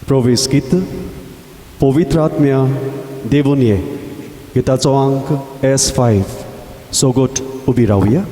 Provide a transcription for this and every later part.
प्रोविस्कीत पवित्र आत्म्या देवून ये गिताचो अंक S5 सोगोट उबी रावया.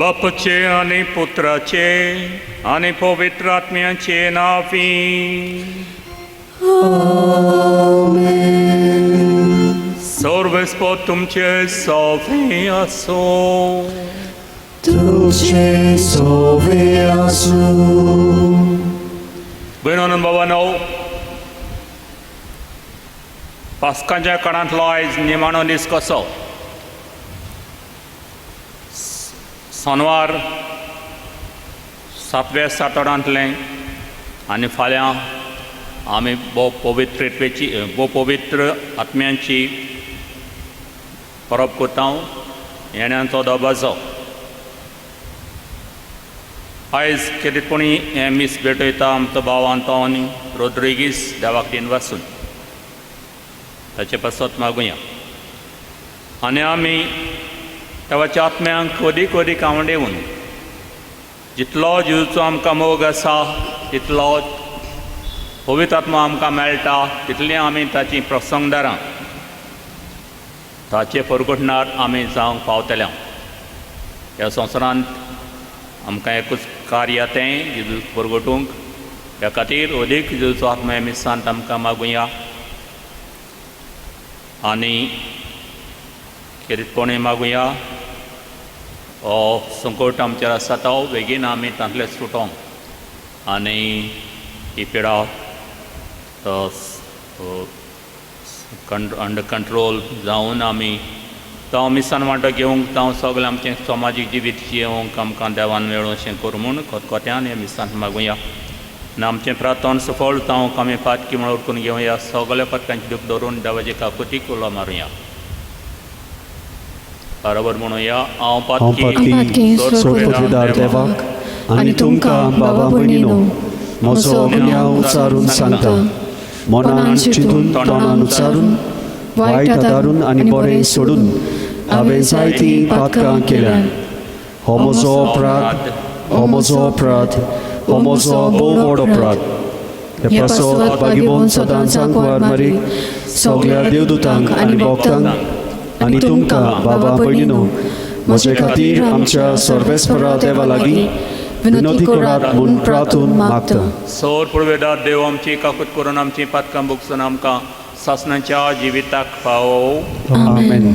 बापचे आणि पुत्राचे आणि पवित्र आत्म्याचे नावी. सर्वस्व तुमचे सोवे असो. तुझे सोवे असो. भयणो भावांनो, पास्काच्या काळांतलो आयज निमाणो दीस कसो. सोनवार 7व्या सातोड्यांतलें आनी फाल्यां आमी भोव पवित्र आत्म्यांची परब करता. येण्याचो दोबाजो आयज कितें कोणी हें मीस भेटयता आमचो भाव आंतोनी रोड्रिगीस देवाक दिन वाचून ताचे पासत मागुया. आनी आमी देवाच्या आत्म्यांक अदीक अदीक आवडून जितलो जेजूचो आमकां मोग आसा तितलो पवित्र आत्मा आमकां मेळटा तितली आमी ताची प्रसंगदारां ताचे परगटणार आमी जावंक पावतल्या. ह्या संवसारांत आमकां एकूच कार्य तें जेजूक परगटूंक. ह्या खातीर अदीक जेजूचो आत्मा ह्या मिसांत आमकां मागुया. आनी कितें मागुया हो संकट आमचेर आसा तो बेगीन आमी तांतले सुटोंक आनी ही पिडा अंडर कंट्रोल जावन आमी तो मिसान वांटो घेवंक जावं सगळें आमचें समाजीक जिवीत जियोंक आमकां देवान मेळूं अशें करूं म्हूण खतखत्यान ह्या मिसांत मागुया. आनी आमचें प्रार्थन सफळ जावंक आमी पातकी म्हण उरकून घेवया. सगळ्या पातकांची दूख धरून देवाचे काकुतीक उलो मारुया. बरोबर म्हणूया. हांव पातकी सोडवेदार देवाक आनी तुमकां बाबा भयणीनो म्हजो गुन्यांव उचारून सांगता. मनान चिंतून तोंडान उचारून वायट आदारून आनी बरें सोडून हांवें जायतीं पातकां केल्यात. हो म्हजो अपराध, हो म्हजो अपराध, हो म्हजो भोव व्हड अपराध. हे पासत भागीबोन सदांच सांगवार मारी सगळ्या देवदूतांक आनी भक्तांक आनी तुमकां बाबा भयणीनो म्हजे खातीर आमच्या सर्वेस्परा देवा लागीं विनोदी करात म्हूण प्रार्थून मागता. सोर पुर्वेदार देव आमची काकूत करून आमची पातकां भोगसून आमकां सासणाच्या जिविताक पावो. आमेन.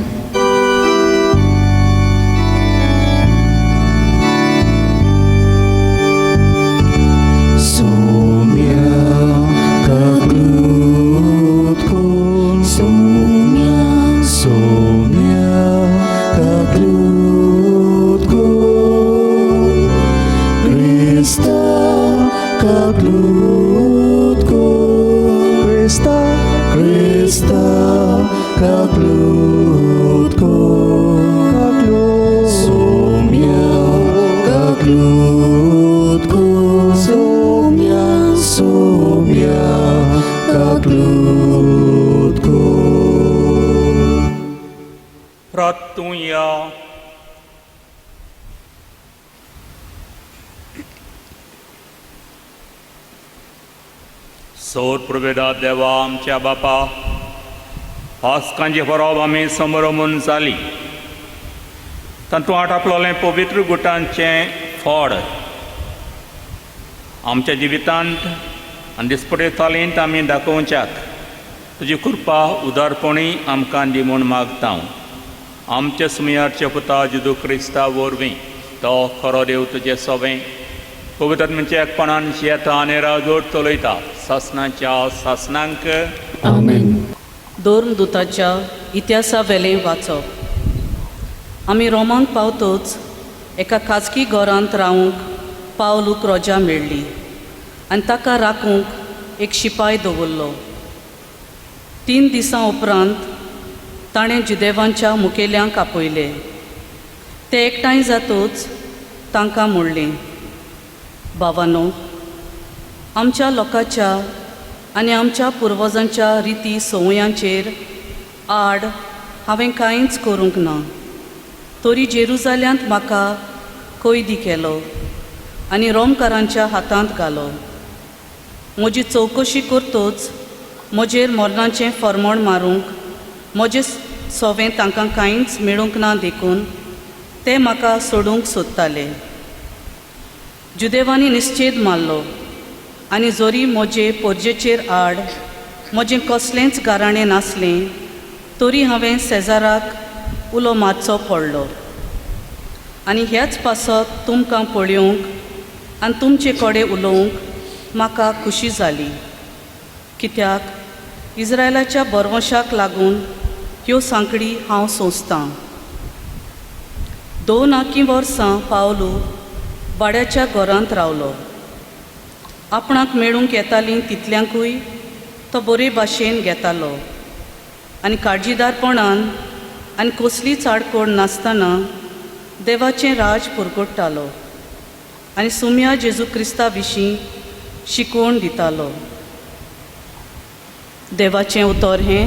प्रार्थूया. सोर प्रभेदा देवा आमच्या बापा पास्कांची परब आमी समोर म्हूण जाली तातूंत आपलोलें पवित्र गुटांचें फळ आमच्या जिवितांत आनी दिसपटेतालींत आमी दाखोवच्याक तुजी कृपा उदारपणी आमकां दी म्हूण मागता आमच्या सुमयारच्या पुता जेजू क्रिस्ता वरवीं तो खरो देव तुजें सोबें पवित्र आत्म्याच्या एकपणान येता आनी राजवट चलयता सासनाच्या सासनांक आमेन. धर्मदुताच्या इतिहासा वेलें वाचप. आमी रोमांक पावतोच एका खाजगी घरांत रावूंक पावलूक रोजा मेळ्ळी आनी ताका राखूंक एक शिपाय दवरलो. 3 दिसां उपरांत ताणें जुदेवांच्या मुखेल्यांक आपयले. ते एकठांय जातूच तांकां म्हणलें, भावांनो, आमच्या लोकांच्या आनी आमच्या पुर्वजांच्या रिती संवयांचेर आड हांवें कांयच करूंक ना. तरी जेरुजाल्यांत म्हाका कैदी केलो आनी रोमकारांच्या हातांत घालो. म्हजी चवकशी करतोच म्हजेर मरणाचें फर्मोण मारूंक म्हजें सोवें तांकां कांयच मेळूंक ना देखून ते म्हाका सोडूंक सोदताले. जुदेवांनी निश्चेद मारलो आनी जोरी म्हजे पोरजेचेर आड म्हजें कसलेंच गाराणें नासलें तरी हांवें सेजाराक उलो मारचो पडलो. आनी ह्याच पासत तुमकां पळोवंक आनी तुमचे कडेन उलोवंक म्हाका खुशी जाली. कित्याक इस्रायलाच्या बरवंशाक लागून ह्यो सांकडी हांव सोंसतां. 2 आखी वर्सां पावलू भाड्याच्या घरांत रावलो. आपणाक मेळूंक येतालीं तितल्यांकूय तो बरे भाशेन घेतालो आनी काळजीदारपणान आनी कसलीच आडकोड नासतना देवाचें राज पुरगोडटालो आनी सुम्या जेजू क्रिस्ता विशीं शिकवण दितालो. देवाचें उतर हें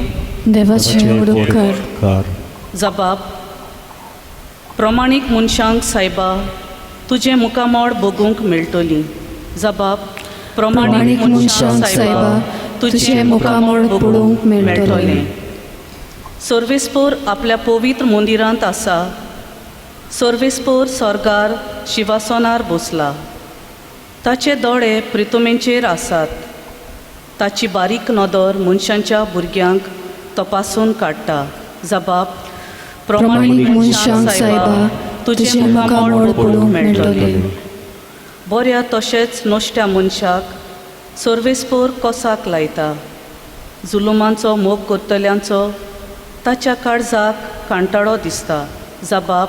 देवाचें उपकार. जबाब. प्रमाणीक मनशांक सायबा तुजें मुखामोड बगूंक मेळटली. जबाब. प्रमाणीक मनशांक सायबा तुजें मुखामोड पळोवंक मेळटलें. सर्वेस्पोर आपल्या पवित्र मंदिरांत आसा. सर्वेस्पोर सर्गार शिवासनार बसला. ताचे दोळे प्रितुमेचेर आसात. ताची बारीक नदर मनशांच्या भुरग्यांक तपासून काडटा. जबाब. प्रमाणीक मनशांक सायबा तुजें मुखामोड पळोवंक मेळटलें. बऱ्या तशेंच नोश्ट्या मनशाक सर्वेस्पोर कोसाक लायता. जुलुमांचो मोग करतल्यांचो ताच्या काळजाक कांटाळो दिसता. जबाब.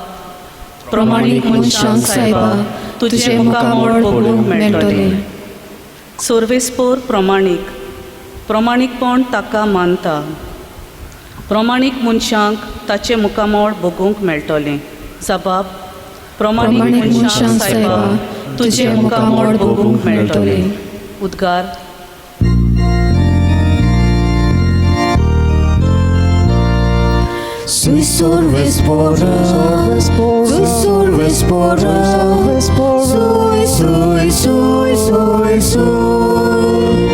प्रमाणीक मनशांक सायबा तुजें मुखामोड पळोवंक मेळटलें. सर्वेस्पोर प्रमाणीकपण ताका मानता. प्रमाणीक मनशांक ताचें मुखामोड बगूंक मेळटलें. जबाब. प्रमाणीक मनशांक सायबा तुजें मुखामोड बगूंक मेळटलें. उद्गार. Sui sorvespora, sui sorvespora, sui sui sui sui sui.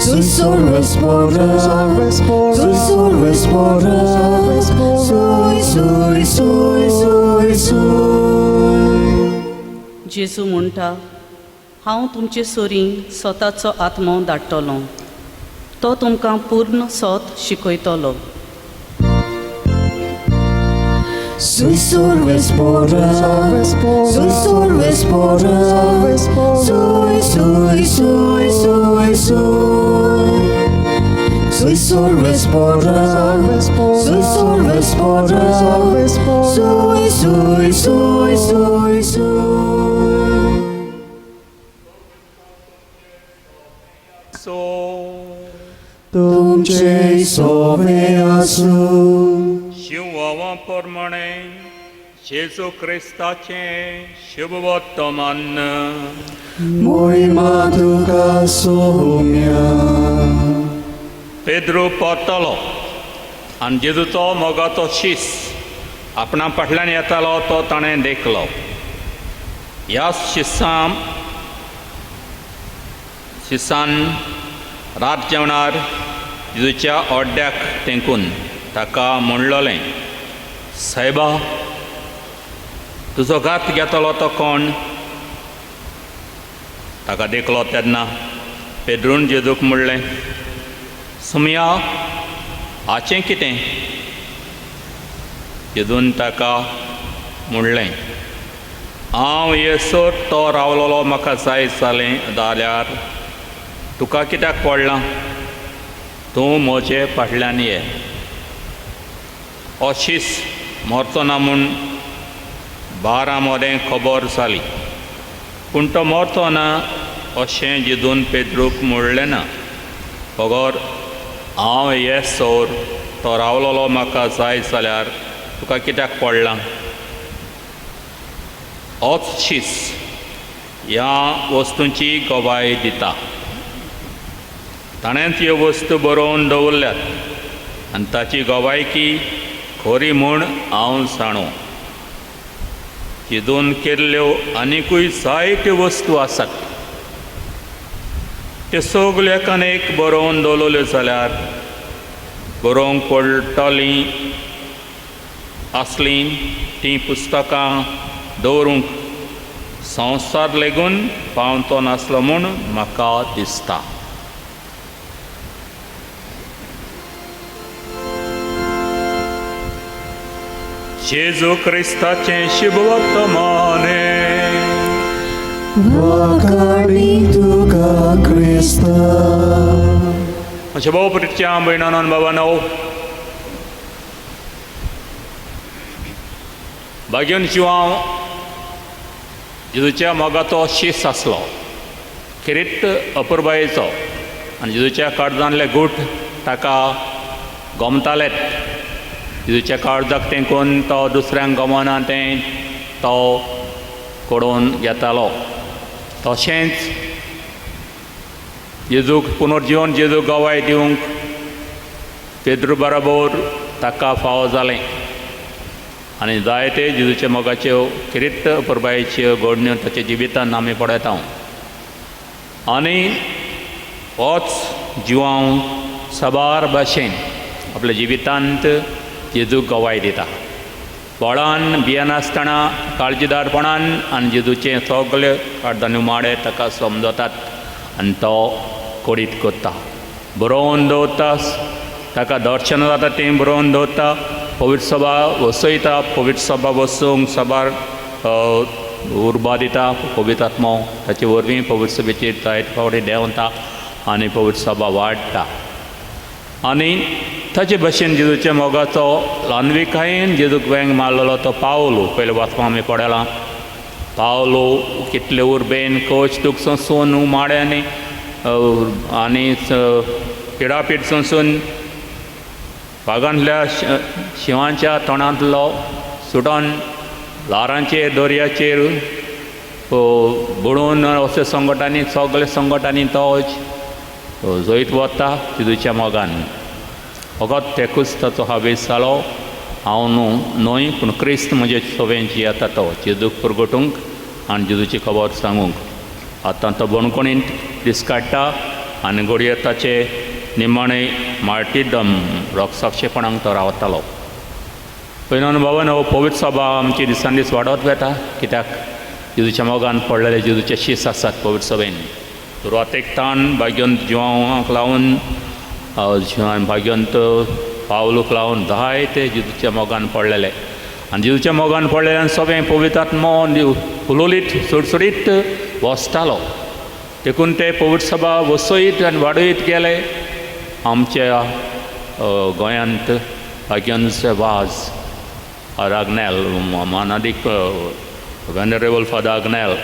Sui sorvespora, sui sorvespora, sui sui sui sui sui. जेजू म्हणटा, हांव तुमचे सोरी स्वताचो आत्मो धाडटलों. तो तुमकां पूर्ण सोत शिकयतलो. Sui sorvespora, sui sorvespora, sui sui sui sui sui. Sui sorvespora, sui sorvespora, sui sui sui sui sui. So तुमचे सोवे आसूं. शिववा प्रमाणे जेजू क्रिस्ताचें शुभ वर्तमान मोहिमा तुका सोम्या. पेद्रू पावतालो आनी जेजूचो मोगाचो शीस आपणा फाटल्यान येतालो तो ताणें देखलो. ह्या शिसान रात जेवणार जेजूच्या ओड्ड्याक तेंकून ताका म्हणलोलें, सायबा तुजो घात घेतलो तो कोण ताका देखलो तेन्ना पेद्रून जेजूक म्हणलें सुमया हाचें कितें जेजून ताका म्हणलें हांव येसर तो रावलोलो म्हाका जाय जालें जाल्यार तुका कित्याक पडलां तूं म्हजे फाटल्यान ये अशीच मरचो ना म्हूण बारा मोदें खबर जाली पूण तो मरचो ना अशें जेजून पेद्रूक म्हणलें ना पगोर हांव येसर तो रावलोलो म्हाका जाय जाल्यार तुका कित्याक पडलां होच शीस ह्या वस्तूंची गोवाय दिता ताणेंच ह्यो वस्तू बरोवन दवरल्यात आनी ताची गोवायकी खरी म्हूण हांव जाणो जेजून केल्ल्यो आनिकूय जायत्यो वस्तू आसात त्यो सगल्यो एकान एक बरोवन दवरल्यो जाल्यार बरोवंक पडटलीं आसलीं तीं पुस्तकां दवरूंक संवसार लेगून पावतो नासलो म्हूण म्हाका दिसता जेजू क्रिस्ताचें शुभ वर्तमानें वखाणी तुका क्रिस्ता म्हज्या भाव प्रिच्या भयणांनो आनी बाबांनो भाग्यवन जिवांव जेजूच्या मोगाचो शीस आसलो किरीट अपुरबायेचो आनी जेजूच्या काळजांतले गूठ ताका गोमतालेत जेजूच्या काळजाक तेंकून तो दुसऱ्यांक गमना तें तो कोडून घेतालो तशेंच जेजूक पुनर्जीवन जेजूक गवाय दिवंक पेद्रू बरोबर ताका फावो जालें आनी जायते जेजूच्या मोगाच्यो किरीट पुरबायेच्यो घडण्यो ताच्या जिवितांत आमी पळयता आनी होच जिवांव सबार भाशेन आपल्या जिवितांत जेजूक गवाय दिता बळान भियेनासतना काळजीदारपणान आनी जेजूचे सगळे काळजांनी माडे ताका समजतात आनी तो कोडीत करता बरोवन दवरता ताका दर्शनां जाता तें बरोवन दवरता पवित्र सभा वसयता पवित्र सभा वसूंक सभार उर्बा दिता पवित्र आत्मो ताचे वरवीं पवित्र सभेचेर जायते फावटी देंवता आनी पवित्र सभा वाडटा आनी ताचे भशेन जेजूच्या मोगाचो ल्हानविकायेन जेजूक वेंग मारलेलो तो पावलो पयले वाचपाक आमी पळयलां पावलो कितले उर्बेन कोच तुक सोंसून माड्यांनी आनी पिडापीड सोंसून बागांतल्या शिवांच्या तोंडांतलो सुटोन ल्हारांचेर दर्याचेर बुडून अशे संकटांनी सगळे संकटांनी तो जैत वता जेजूच्या मोगान फकत तेकूच ताचो हावेस जालो हांव न्हय पूण क्रिस्त म्हजे सवेंची येता तो जेजूक परगटूंक आनी जेजूची खबर सांगूंक आतां तो बणकोणींत दीस काडटा आनी घडये ताचे निमाणे मार्टीडम रोगसाक्षेपणांक तो रावतालो पयलो बाबान हो पवित्र सभा आमची दिसान दीस वाडत वता कित्याक जेजूच्या मोगान पडलेले जेजूचे शीस आसात पवित्र सभेन सुरवातेक ताण भाग्यवंत जिवांवाक लागून भाग्यवंत पावलूक लागून जायते जेजूच्या मोगान पडलेले आनी जेजूच्या मोगान पडलेल्यान सगळें पवित्र आत्मो उलोलीत सुडसुडीत वसतालो देखून ते पवित्र सभा वसयत आनी वाडयत गेले आमच्या गोंयांत भाग्यवंत वाज आग्नेल मानादीक वेनरेबल फादर आग्नेल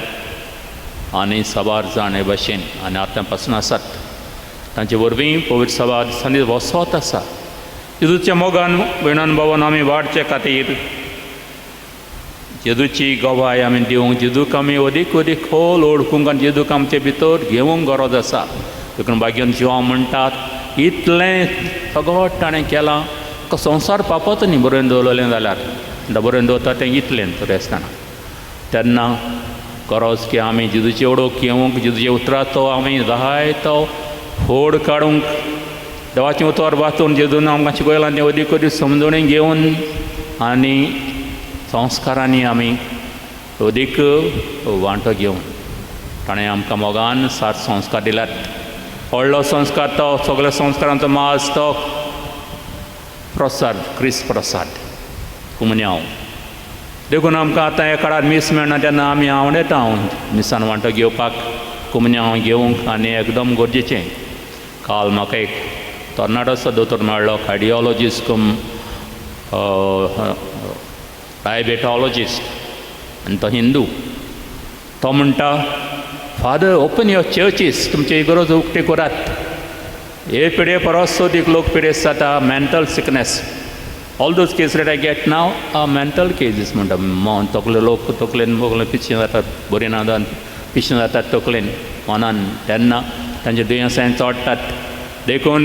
आनी सबार जाण हे भशेन आनी आतां पासून आसात तांचे वरवीं पवित्र सभा दिसांनी वसत आसा जेजूच्या मोगान भयणान भावान आमी वाडचे खातीर जेजूची गोवाय आमी दिवंक जेजूक आमी अदीक अदीक खोल ओळखूंक आनी जेजूक आमचे भितर घेवंक गरज आसा देखून भाग्यवंत जिवांव म्हणटात इतलें सगळें ताणें केलां संवसार पापत न्ही बरोवन दवरलें जाल्यार बरोवन दवरता तें इतलें तर आसतना तेन्ना गरज की आमी जेजूची ओळख घेवंक जेजूच्या उतराचो आमी जायतो फोड काडूंक देवाचें उतर वाचून जेजून आमकां शिकयलां तें अदीक अदीक समजून घेवन आनी संस्कारांनी आमी अदीक वांटो घेवन ताणें आमकां मोगान 7 संस्कार दिल्यात. व्हडलो संस्कार तो सगळ्या संस्कारांचो माज तो प्रसाद, क्रिस्त प्रसाद, कुमन्यांव. देखून आमकां आतां ह्या काळार मीस मेळना तेन्ना आमी आवडटा हांव मिसान वांटो घेवपाक, कुमन्यांव घेवंक. आनी एकदम गरजेचें, काल म्हाका एक तरणाटोसो दोतोर मेळ्ळो, कार्डियोलॉजिस्ट कम डायबेटॉलॉजिस्ट, आनी तो हिंदू. तो म्हणटा, फादर ओपन युअर चर्चीस, तुमचे इगरोज उक्ते करात. हे पिडे परस सोदीक लोक पिडेस जाता, mental sickness. All those cases that I get now are mental cases म्हणटा. तकले लोक तकलेन बगले पिशें जातात, बरी ना जावन पिशें जातात तकलेन, मनान. तेन्ना तांचे दुयेंसां चोडटात. देखून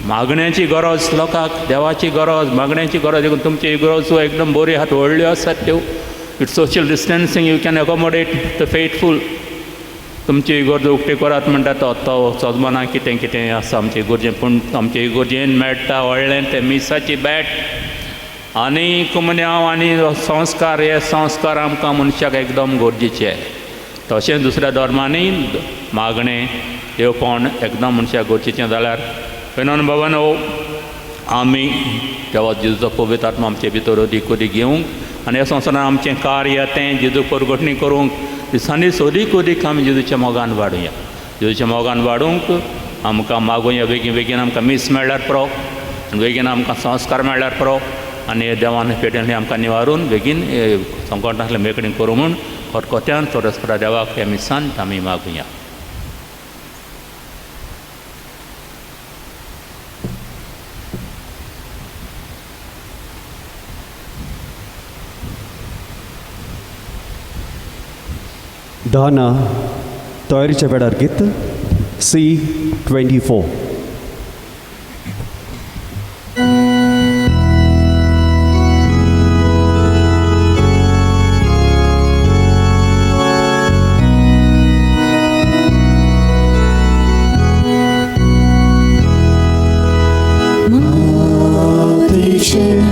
मागण्याची गरज लोकांक, देवाची गरज, मागण्याची गरज. देखून तुमचे इगरोजो एकदम बऱ्यो आहात, व्हडल्यो आसात त्यो. With social distancing you can accommodate the faithful. तुमचे इगोर्ज उक्ते करात म्हणटा तो सजमना कितें कितें आसा आमचे इगोर्जेन. पूण आमचे इगोर्जेन मेळटा व्हडलें तें मिसाची बॅट आनी कुमन्यांव आनी संस्कार. हे संस्कार आमकां मनशाक एकदम गरजेचे. तशेंच दुसऱ्या धर्मांनी मागणें देवपण एकदम मनशाक गरजेचें. जाल्यार विनोद भवन आमी देवा जेजूचो पवित्र आत्मा आमचे भितर अदीक अदीक घेवंक आनी ह्या संवसारान आमचें कार्य तें जेजू परगटणी करूंक दिसांनी सोदीक अदीक आमी जेजूच्या मोगान वाडुया. जेजूच्या मोगान वाडूंक आमकां मागुया. बेगीन बेगीन आमकां मीस मेळ्ळ्यार पुरो, आनी बेगीन आमकां संस्कार मेळ्ळ्यार पुरो, आनी देवान पेटयल्लें आमकां निवारून बेगीन संकटांतलें मेकळीं करूं म्हूण खतखत्यान परस्परा देवाक ह्या मिसांत आमी मागुया. दाना तयारीच्या वेळार गीत C24.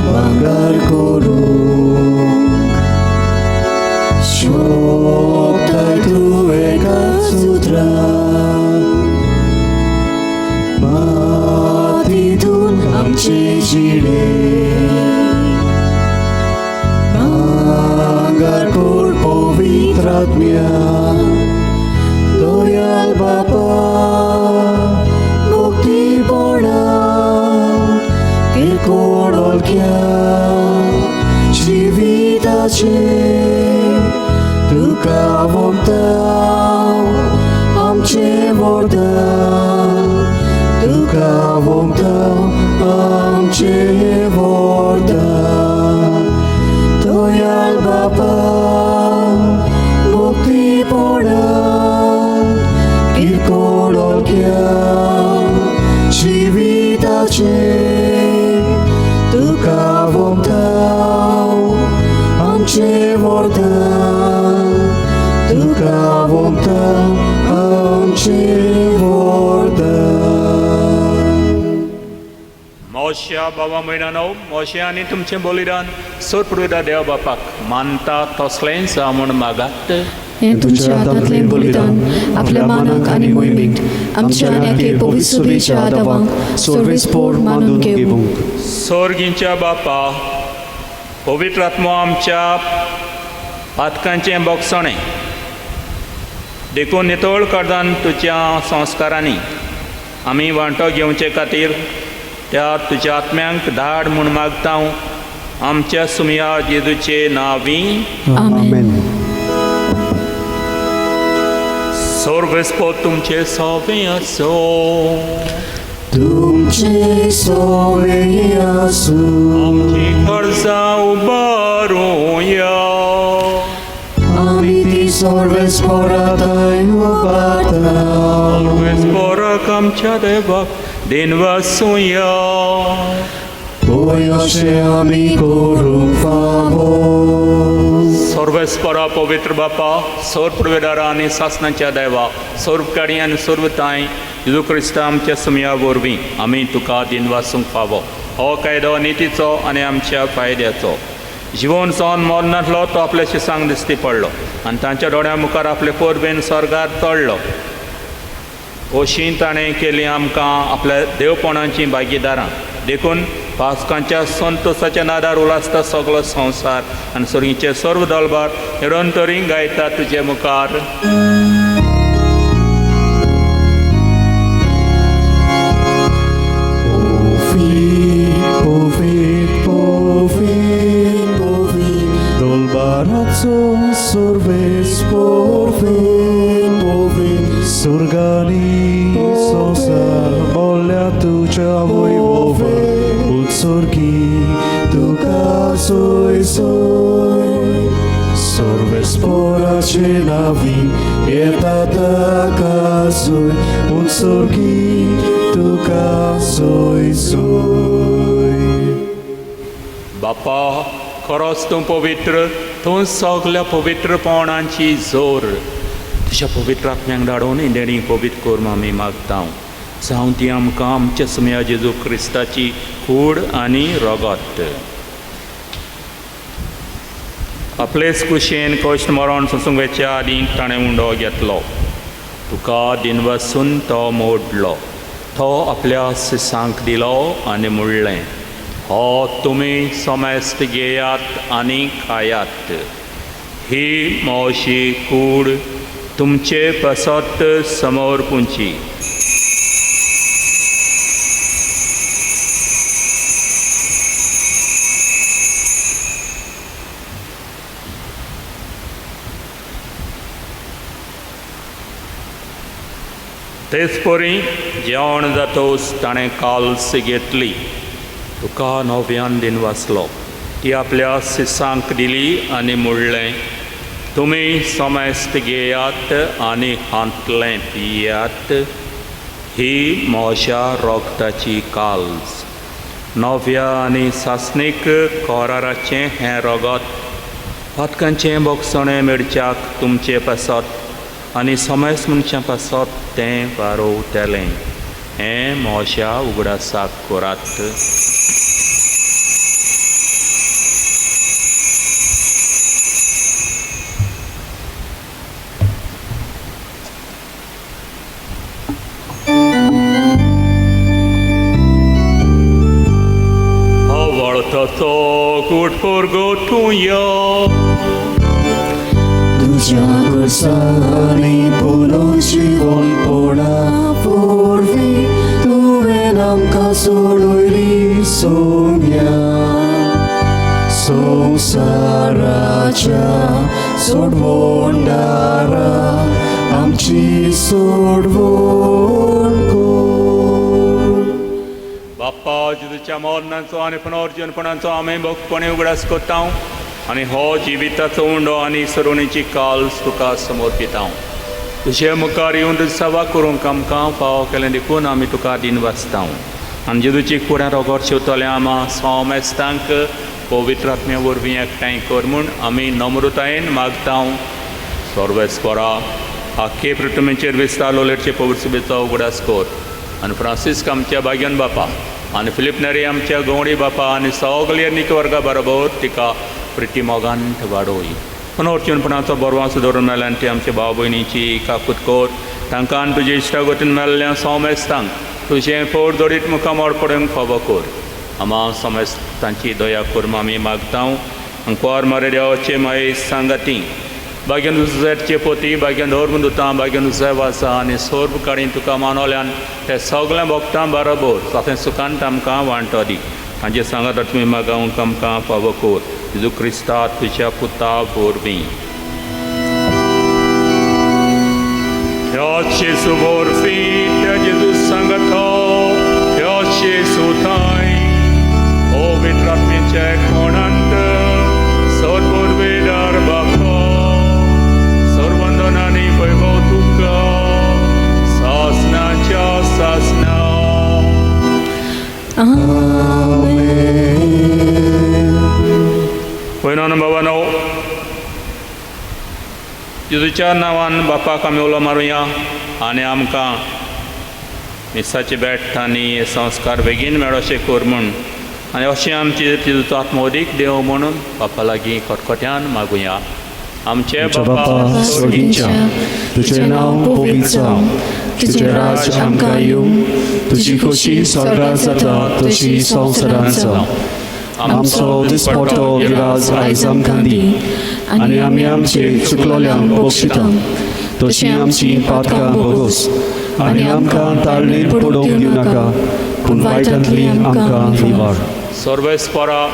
Bangar korung Shoktai tu eka sutra Matidun amche jile Bangar kor povitratmya Doyal Bapa Mukti Boda Kirkorolkya Shivitache Tuka vomtau Amche vordau Tuka vomtau Amche vordau Doyal Bapa Mukti Poda Kirkorolkya Shivitache Tuka vomtau Amche vordau Tuka vomtau Amche vordau. मोशा बाबा महिना मोशे आनी तुमचें बलिदान सोडपडटा देव बापाक मानता तसलेंच म्हूण मागात. हें तुमच्या हातांतलें बलिदान आपल्या मानाक आनी मोहिमेक आमच्या आन्याके पवित्रतेच्या आदावांक सर्वेस्पोर मानून घेवंक. सर्गींच्या बापा पवित्र आत्मो आमच्या पातकांचें बोगसणें देखून नितळ करदान तुज्या संस्कारांनी आमी वांटो घेवचे खातीर त्या तुज्या आत्म्यांक धाड म्हूण मागता आमच्या सुमया जेजूचे नांवी. आमेन. सर्वेस्पोर तुमचे सोबे आसो. तुमचे सोवे आसूं आमची कर्जां उबारूया. आमी ती सर्वेस्पोरांताय उबारता. सर्वेस्पोराक आमच्या देवाक दिनवासूया. Poi अशें आमी करूंक फावो. सर्वेस्परा पवित्र बापा सर्वप्रवेदारा आनी सासनाच्या देवा सर्वकारी आनी सर्वताय जेजू क्रिस्ता आमच्या सुमया वरवीं आमी तुका दिन वासूंक फावो. हो कायदो नितीचो आनी आमच्या फायद्याचो. जिवन सावन मरनातलो तो आपल्या शिसांक दिसती पडलो आनी तांच्या दोळ्या मुखार आपले पोरबेन स्वर्गार चडलो. अशीं ताणें केली आमकां आपल्या देवपणाची भागीदारां. देखून पास्कांच्या संतोशाच्या नादार उलासता सगळो संवसार आनी सर्गीचे सर्व दळबार निरंतरी गायता तुजे मुखार. Sorves porvin, povin, surgani, sosar, volia tuja voi vove, ut surgi, tu casoi soi. Sorves pora cenavi, pietata casoi, ut surgi, tu casoi soi. बापा खरोच तूं पवित्र, तूं सगल्या पवित्रपणांची जोर तुज्या पवित्र आत्म्यांक धाडून इंडेणी पवित्र करून आमी मागता. जावं ती आमकां आमच्या समया जेजू क्रिस्ताची कूड आनी रगत. आपलेच कुशेन कश्ट मरण सोंसूंक वेच्या आदीं ताणें उंडो घेतलो. तुका दिनवासून तो मोडलो. तो आपल्या सिसांक दिलो आनी मुडलें, हो तुमी समेस्त घेयात आनी खायात. ही मोशी कूड तुमचे पसत समोर पुंची. तेच परी जेवण जातोच ताणें काल्स घेतली. तुका नव्यान दिन वाचलो. ती आपल्या सिसांक दिली आनी मुडलें, तुमी समेस्त घेयात आनी हांतलें पियात. ही म्हज्या रोगताची काल्स. नव्या आनी सासणीक कोराराचें हें रगत पातकांचें बोगसणें मेडच्याक तुमचें पासत आनी समेस्त मनशां पासत तें वारोवतलें. हें म्हज्या उगडासाक करात. तो कूड परगोटुया तुझ्या कुर्सानी पोलोची गोल पोडा पोरवी तुवें आमकां सोडोयली सोम्या. संवसाराच्या सोडवोंडारा आमची सोडवोण कोर. बाप्पा जेजूच्या मरणाचो आनी पुनर्जन्मपणाचो आमी भोगपणी उगडास कोत्ता आनी हो जिविताचो उंडो आनी सरुणीची काल्स तुका समर्पिता. तुजे मुखार येवन सेवा करूंक आमकां फाव केलें देखून आमी तुका दिन वाचता. आनी जेजूची कुड्यां रोगोट शेवतले आमा समेस्तांक पवित्र आत्म्या वरवीं एकठांय कर म्हूण आमी नम्रतायेन मागता. सर्वेस्परा आख्खे पृथ्वीचेर विस्तारलो लेटचे पवित्र सुबेचो उगडास कर. आनी फ्रांसीस्क आमच्या भाग्यन बापा आनी फिलीप नेरी आमच्या गवंडी बापा आनी सगळे निकवर्गा बरोबर तिका प्रिती मोगांत वाडोय. पुनर्जन्मपणाचो बरवां सुदारून मेळ्ळ्या आनी ती आमच्या भाव भयणीची काकूत कर. तांकां आनी तुजे इश्टागतीन मेळ्ळ्या समेस्तांक तुजें पोट दडीत मुखार मोड पडूंक फावो कर. आमा समेस्तांची दया कर आमी मागता. अंकवार मारे देवाचे माये सांगाती भाग्यन दुसऱ्याचे पोती भाग्यन धर्मदुतां भाग्यन उजवासा आनी सोर्ब काडीन तुका मानवल्यान ते सगळ्या भक्तां बरोबर सातें सुखांत आमकां वांटो दी. हांचे सांगात तुमी मागूंक आमकां फावो कर. जेजू क्रिस्ता तुज्या पुता वरवीं. Jesu वरवीं त्या जेजू सांगतो Jesu थंय पवित्र आत्म्याचे कोणांत सदपूर वेदार बाखो सर्वंदनांनी वैभव तुका सासनाच्या सासना. पयनो बाबानो जेजूच्या नांवान बापाक आमी उलो मारुया आनी आमकां मिसाचे बेट्ट आनी संस्कार बेगीन मेळोशे कर म्हूण आनी अशें आमचे तिजो आत्मोदीक देव म्हणून बापा लागीं खटखट्यान मागुया. आमचे बापा स्वर्गीच्या, तुझें नांव पवित्र जावं, तुजें राज आमकां येवं, तुजी खोशी स्वर्गांत जाता तशी संवसारांत जावं. आमचो दिसपट्टो गिराज आयज आमकां दी, आनी आमी आमचे चुकलोल्यांक बक्षिता तशीं आमचीं पातकां भोगोस, आनी आमकां ताळणेर पडोवंक दिवनाका, पूण वायटांतली आमकां निवार. सर्वेस्परा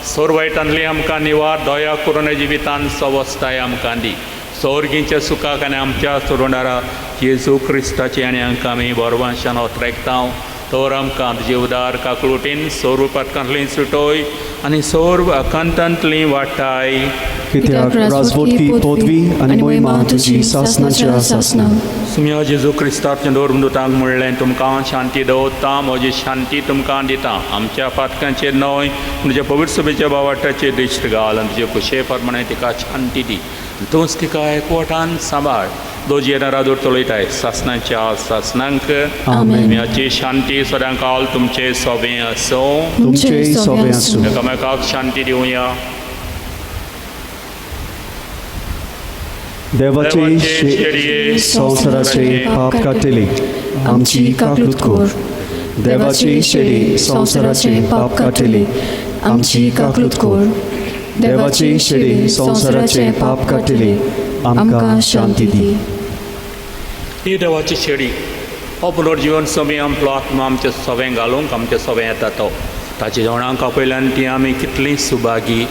सोरवायटांतली आमकां निवार, दया करून जिवितान सवस्ताय आमकां दी. सौर्गीच्या सुखाक आनी आमच्या सोडवणारा जेजू क्रिस्ताची आनी आमकां आमी बरवांशान ओतरेकतांव. तर आमकां तुजे उदार काकळुटीन सोर्व पातकांतली सुटोय आनी सोर्व अकांतांतली वाटाय. कित्याक राजवटी पदवी आनी महिमा तुजी सासणाच्या सासना. सुम्या जेजू क्रिस्ताचें दोरमदूतांक म्हणलें, तुमकां शांती दवरता, म्हजी शांती तुमकां दिता. आमच्या पातकांचेर न्हय, तुज्या पवित्र सभेच्या बावाटाचेर दिश्ट घाल आनी तुजे खुशे प्रमाणे तिका शांती दी. तूंच तिका एकवटान सांबाळ. दोजी येणारा चलयताय सासणाच्या सासनांक. सुम्याची शांती सदांकाल तुमचे सोबे आसूं. तुमचे सोबे आसूं. एकामेकाक शांती दिवया. देवाचे शेडये संवसाराचे पाप काडटली आमची काकूट कोर. देवाचे शेडये संवसाराचे पाप काडटली आमची काकूट कोर. देवाचे शेडये संवसाराचे पाप काडटली आमकां शांती दी. ही देवाची शेडी हो पुनर्जीवन सोबी आमचो आत्मा आमचे सोबें घालूंक आमचे सोबें येता तो. ताचे जेवणाक आपयल्यान ती आमी कितलीं सुभागी.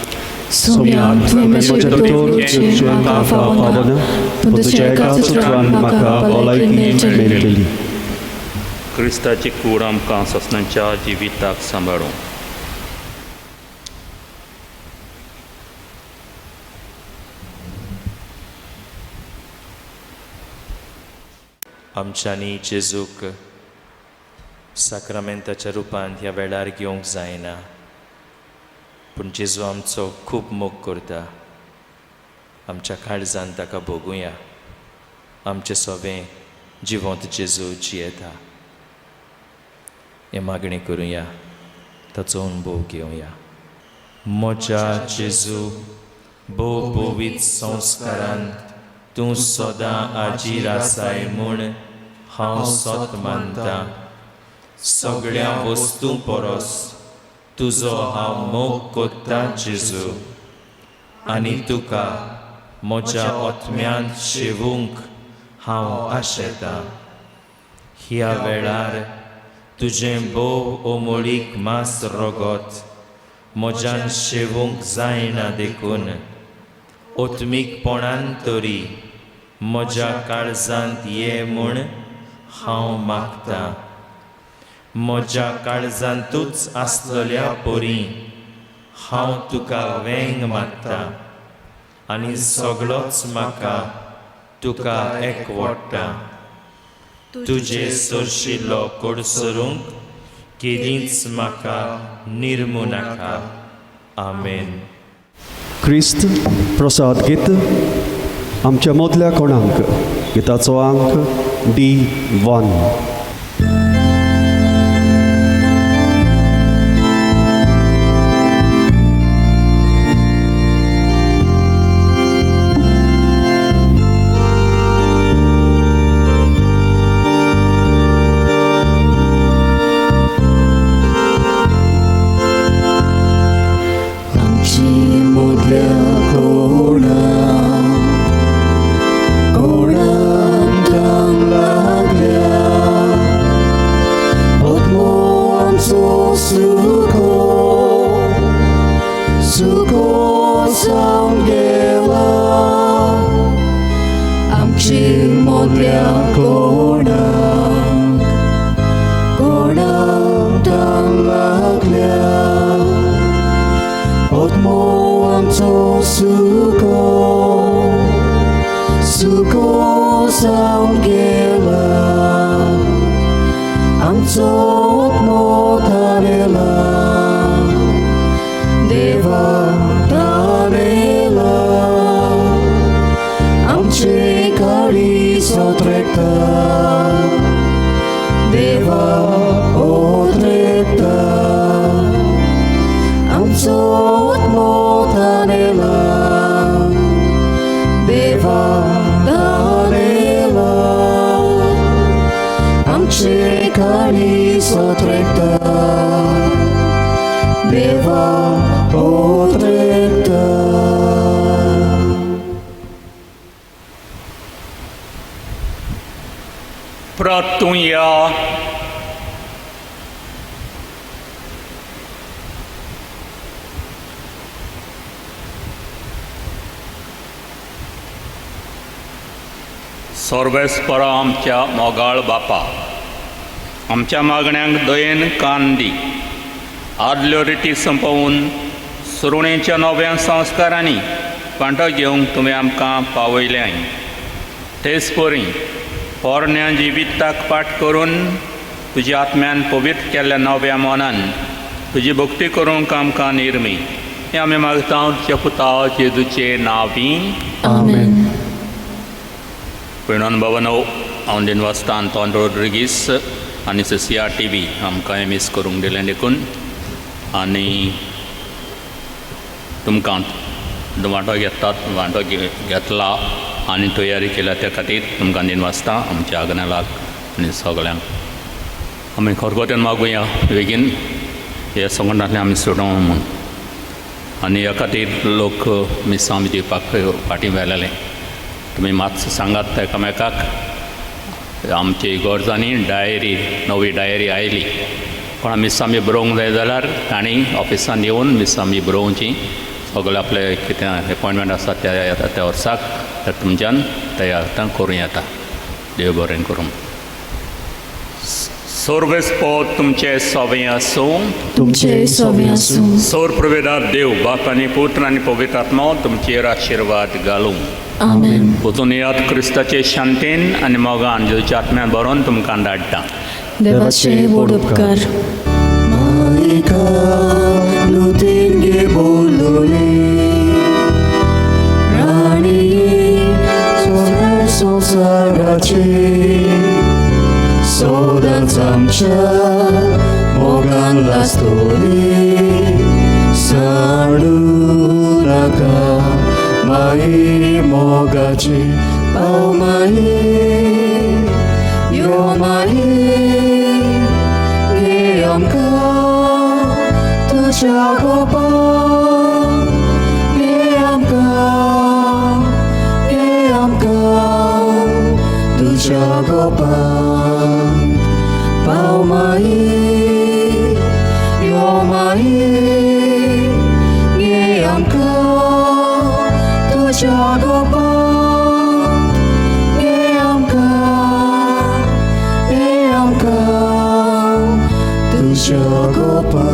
सोम्या तुवें म्हज्या भितर जिवन पावना, पूण तुज्या एका सुत्रान म्हाका भलायकी मेळटली. क्रिस्ताची कूड आमकां ससनांच्या जिविताक सांबाळूं. आमच्यांनी जेजूक साक्रामेंताच्या रुपांत ह्या वेळार घेवंक जायना, पूण जेजू आमचो खूब मोग करता. आमच्या काळजांत ताका भोगुया. आमचें सोबें जिवंत जेजू जियेता. हे मागणी करुया, ताचो अनुभव घेवया. म्हज्या जेजू भोव भोवीत संस्कारांत तूं सदां आजीर आसाय म्हूण हांव सत मानता. सगळ्या वस्तू परस तुजो हांव मोग कोत्ता जेजू, आनी तुका म्हज्या ओतम्यांत शेवूंक हांव आशेतां. ह्या वेळार तुजें भोव ओमळीक मास रोगोत म्हज्यान शेवूंक जायना देखून ओतमीकपणान तरी म्हज्या काळजांत ये म्हूण हांव मागतां. म्हज्या काळजांतूच आसलेल्या परी हांव तुका वेंग मागतां, आनी सगळोच म्हाका तुका एकवडटा. तुजे सरशिल्लो कोडसरूंक केदींच म्हाका निर्मू नाका. आमेन. क्रिस्त प्रसाद गीत आमच्या मदल्या कोणाक. गिताचो अंक D1. परत तूं या सर्वेस्परा आमच्या मोगाळ बापा, आमच्या मागण्यांक दयेन कान दी. आदल्यो रिती संपवून सुरवणेच्या नव्या संस्कारांनी वांटो घेवंक तुमी आमकां पावयल्याय. तेच परी पोरण्या जिविताक पाठ करून तुज्या आत्म्यान पवित्र केल्ल्या नव्या मनान तुजी भक्ती करूंक आमकां निर्मी. हें आमी मागता तुज्या पुता जेजूचे नांवी. Amen. परिणाम भवनो हांव दिनवासता आंतोन रोड्रिगीस आनी CR TV आमकां मिस करूंक दिलें देखून आनी तुमकां वांटो घेतात वांटो घेतला आनी तयारी केल्या त्या खातीर तुमकां दिनवासता आमच्या आग्नेलाक आनी सगळ्यांक आमी खरगोत्यान मागुया बेगीन हे संकटांतल्यान आमी सुटों म्हूण. आनी ह्या खातीर लोक मिसां दिवपाक फाटीं व्हेलेले. तुमी मातसो सांगात एकामेकाक आमची गरजांनी डायरी नवी डायरी आयली. कोणा मिसां बी बरोवंक जाय जाल्यार तांणी ऑफिसान येवन मिसां बी बरोवची. सगळे आपले कितें एपॉयंटमेंट आसा त्या वर्साक तर तुमच्यान तयार करूं येता. देव बरें करूं. सर्वेस्पो तुमचे सोबे आसूं. तुमचे सोबे आसूं. सौर प्रवेदार देव बाप आनी पुत्र आनी पवित्र आत्मा तुमचेर आशिर्वाद घालूं. Amen. पोतून याद क्रिस्ताचे शांतीन आनी मोगान जेजूच्या आत्म्यान बरोवन तुमकां धाडटा. देवाचे व्हड उपकार. मायेका लुतेंगे बोलोले राणी सोन्या संसाराचे सदांच आमच्या मोगान लास्तोली साडू नाका माये मोगाचे पाव माये यो माये गे आमकां तुज्या गोपा गे आमकां तुज्या गोपा पाव माये यो माये गे आमकां तुज्या गोपा गे आमकां तुज्या गोपा.